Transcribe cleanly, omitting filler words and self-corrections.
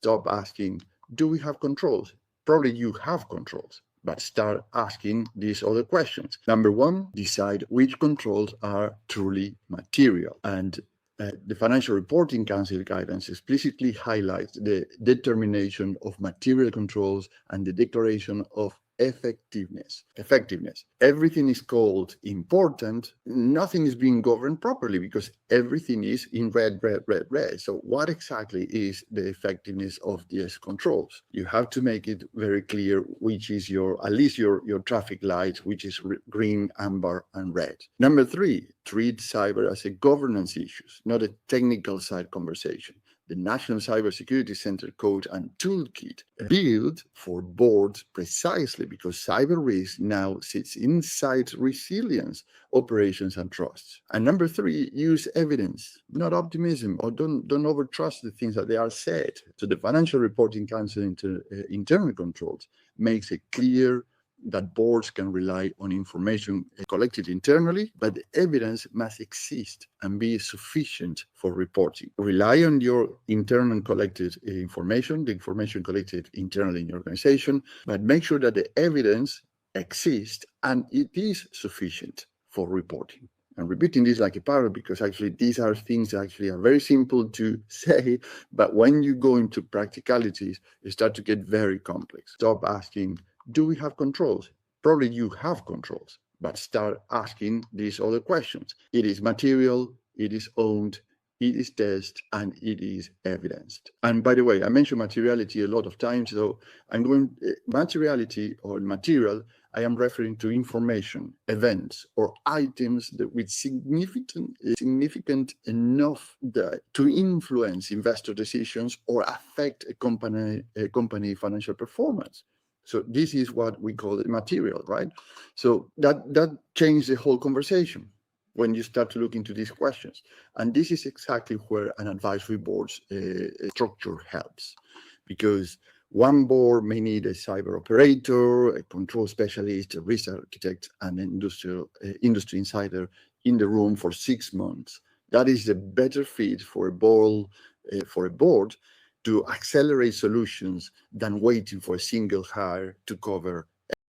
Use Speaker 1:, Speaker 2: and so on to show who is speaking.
Speaker 1: Stop asking, do we have controls? Probably you have controls, but start asking these other questions. Number one, decide which controls are truly material. And the Financial Reporting Council guidance explicitly highlights the determination of material controls and the declaration of effectiveness. Everything is called important. Nothing is being governed properly because everything is in red. So what exactly is the effectiveness of these controls? You have to make it very clear which is at least your traffic light, which is green, amber, and red. Number three, treat cyber as a governance issue, not a technical side conversation. The National Cybersecurity Center Code and Toolkit built for boards precisely because cyber risk now sits inside resilience, operations, and trusts. And number three, use evidence, not optimism, or don't overtrust the things that they are said. So the Financial Reporting Council internal controls makes it clear that boards can rely on information collected internally, but the evidence must exist and be sufficient for reporting. Rely on your internal collected information, the information collected internally in your organization, but make sure that the evidence exists and it is sufficient for reporting. I'm repeating this like a parrot because actually these are things that actually are very simple to say, but when you go into practicalities, they start to get very complex. Stop asking, do we have controls? Probably you have controls, but start asking these other questions. It is material, it is owned, it is tested, and it is evidenced. And by the way, I mentioned materiality a lot of times, so I'm going materiality or material, I am referring to information, events, or items that with significant enough to influence investor decisions or affect a company financial performance. So this is what we call it material, right? So that changed the whole conversation when you start to look into these questions. And this is exactly where an advisory board's structure helps, because one board may need a cyber operator, a control specialist, a risk architect, and an industry insider in the room for 6 months. That is the better fit for a board to accelerate solutions than waiting for a single hire to cover